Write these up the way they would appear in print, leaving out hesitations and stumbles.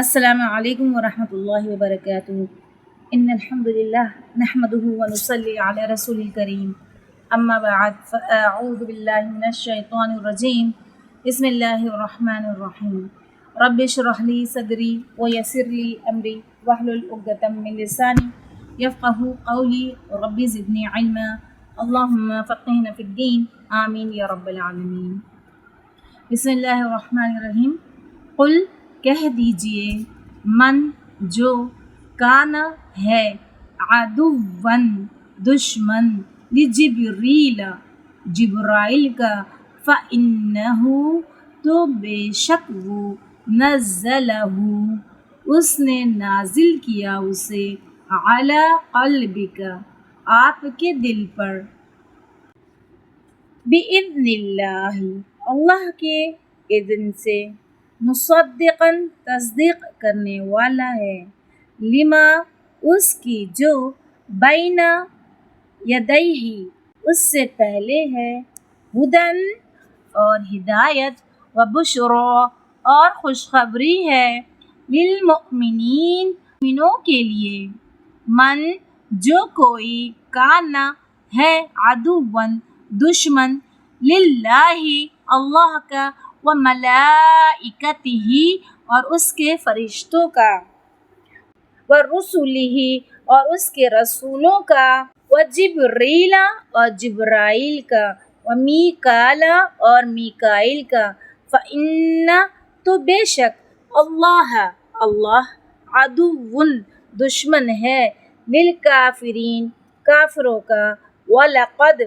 السلام علیکم ورحمۃ اللہ وبرکاتہ ان الحمد للہ نحمده ونصلی علی رسول الکریم اما بعد فاعوذ باللہ من الشیطان الرجیم بسم اللہ الرحمن الرحیم رب اشرح لی صدری ویسر لی امری واحلل عقدۃ من لسانی یفقهوا قولی رب زدنی علما اللہم فقہنا فی الدین آمین یا رب العالمین۔ بسم اللہ الرحمن الرحیم۔ قل کہہ دیجئے، من جو کانا ہے، عدوًا دشمن، لجبریل جبرائیل کا، فإنہ تو بے شک وہ، نزلہ اس نے نازل کیا اسے، علی قلبک آپ کے دل پر، بِإِذْنِ اللہ اللہ کے اذن سے، مصدقاً تصدیق کرنے والا ہے، لما اس کی جو، بین یدیہ اس سے پہلے ہے، ہدن اور ہدایت، وبشریٰ اور خوشخبری ہے، للمؤمنین مومنوں کے لیے، من جو کوئی کانا ہے، عدوًا دشمن، للہ اللہ کا، وملائکتہ اور اس کے فرشتوں کا، ورسلہ اور اس کے رسولوں کا، وجبریل اور جبرائیل کا، ومیکال اور میکائیل کا، فإن تو بے شک، اللہ عدو دشمن ہے، للکافرین کافروں کا، وَلَقَدْ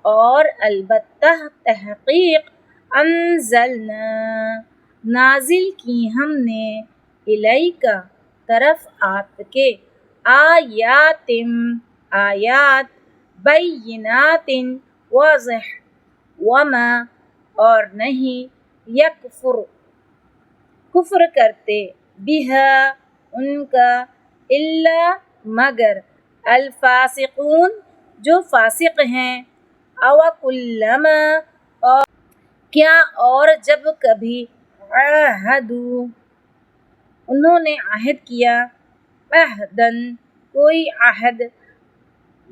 اور البتہ تحقیق، انزلنا نازل کی ہم نے، الیک طرف آپ کے، آیات بینات واضح، وما اور نہیں، یکفر کفر کرتے، بہا ان کا، الا مگر، الفاسقون جو فاسق ہیں، اوکلما اور کیا اور جب کبھی، عاہدوا انہوں نے عہد کیا، عہدن کوئی عہد،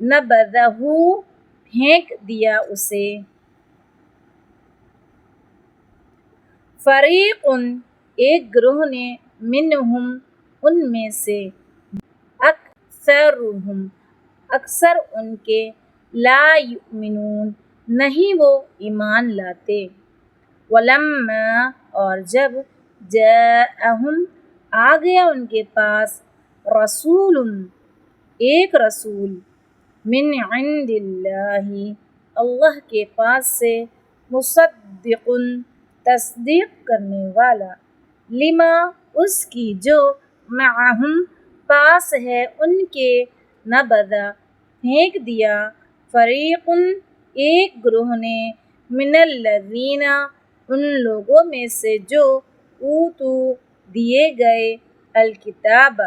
نبذہ پھینک دیا اسے، فریق ایک گروہ نے، منہم ان میں سے، اکثرہم اکثر ان کے، لا یؤمنون نہیں وہ ایمان لاتے، ولما اور جب، جاءہم آ گیا ان کے پاس، رسول ایک رسول، من عند اللہ اللہ کے پاس سے، مصدق تصدیق کرنے والا، لما اس کی جو، معہم پاس ہے ان کے، نبذ پھینک دیا، فریق ایک گروہ نے، من الذین ان لوگوں میں سے جو، اوتو دیے گئے، الکتاب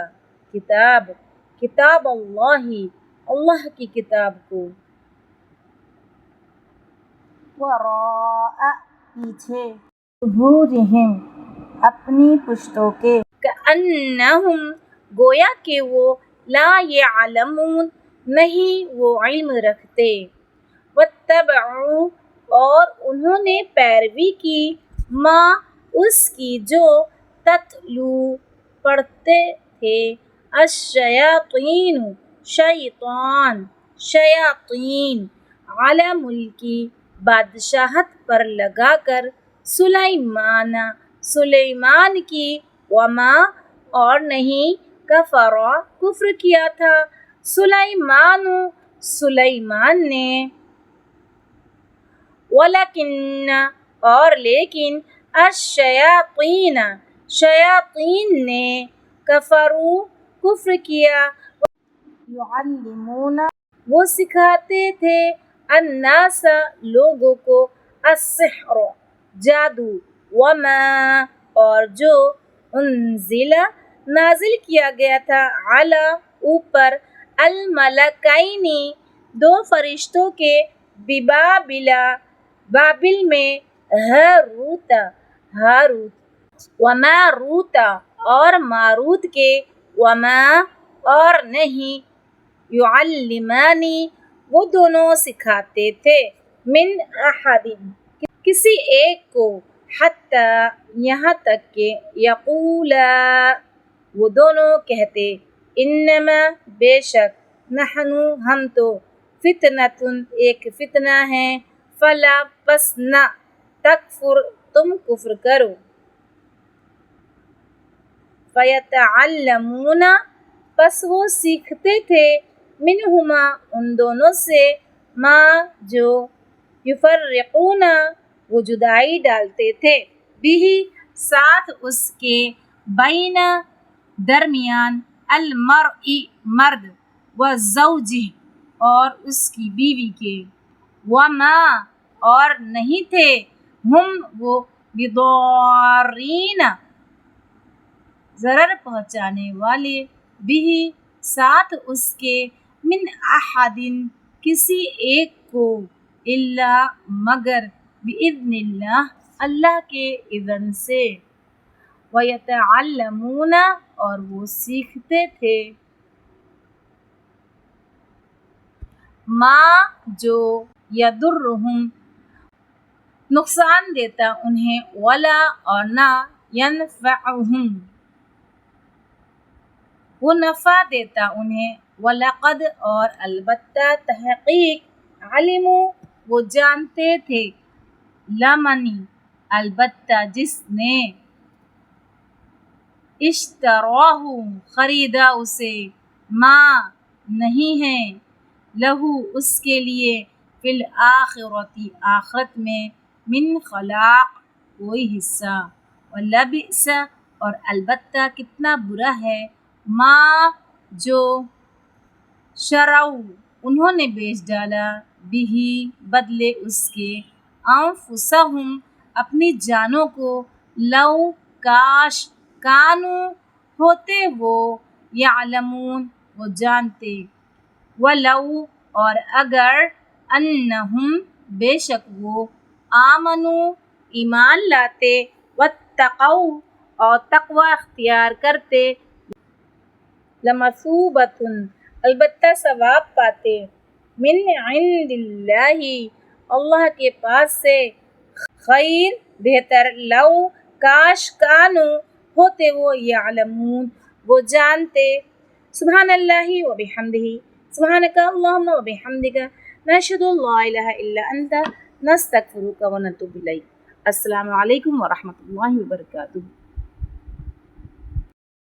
کتاب اللہ کی کتاب کو، وراء پیچھے، ظہورہم اپنی پشتوں کے، کأنہم گویا کہ وہ، لا یعلمون نہیں وہ علم رکھتے، واتبعوا اور انہوں نے پیروی کی، ما اس کی جو، تتلو پڑھتے تھے، الشیاطین شیاطین، علی ملکی بادشاہت پر لگا کر، سلیمان کی، وما اور نہیں، کفر کفر کیا تھا، سلیمان نے، ولیکن اور لیکن، شیاطین نے، کفروا کفر کیا، یعلمون وہ سکھاتے تھے، الناس لوگوں کو، السحر جادو، وما اور جو، انزل نازل کیا گیا تھا، علی اوپر، الملکین دو فرشتوں کے، ببابل بابل میں، ہاروت وماروت اور ماروت کے وما اور نہیں یعلمانی وہ دونوں سکھاتے تھے من احد کسی ایک کو حتی یہاں تک کہ یقولا وہ دونوں کہتے انما بے شک نحنو ہم تو فتنتن ایک فتنہ ہے فلا پس نہ تکفر تم کفر کرو فیتعلمون پس وہ سیکھتے تھے منہما ان دونوں سے ما جو یفرقون وہ جدائی ڈالتے تھے بھی ساتھ اس کے بین درمیان المرء مرد و زوجہ اور اس کی بیوی کے وما اور نہیں تھے ہم وہ بضارین ضرر پہنچانے والے بھی ساتھ اس کے من احد کسی ایک کو الا مگر باذن اللہ اللہ کے اذن سے ویتعلمون اور وہ سیکھتے تھے ما جو یضرہم نقصان دیتا انہیں ولا اور نہ ینفعہم وہ نفع دیتا انہیں وَلَقَدْ اور البتہ تحقیق علموا وہ جانتے تھے لمنی البتہ جس نے اشتراہ خریدا اسے ما نہیں ہے لہو اس کے لیے فی الآخرتی آخرت میں من خلاق کوئی حصہ وَلَبِئْسَ اور البتہ کتنا برا ہے ما جو شرعوا انہوں نے بیچ ڈالا بھی بدلے اس کے انفسہم اپنی جانوں کو لو کاش کانو ہوتے وہ یعلمون وہ جانتے ولو اور اگر انہم بے شک وہ آمنو ایمان لاتے واتقوا اور تقوی اختیار کرتے لمثوبۃ البتہ ثواب پاتے من عند اللہ اللہ کے پاس سے خیر بہتر لو کاش کانو ہوتے وہ یعلمون وہ جانتے سبحان اللہ و بحمدہ سبحانک اللہم و بحمدک نشہد لا الہ الا انت نستغفرک و نتوب الیک السلام علیکم و رحمۃ اللہ وبرکاتہ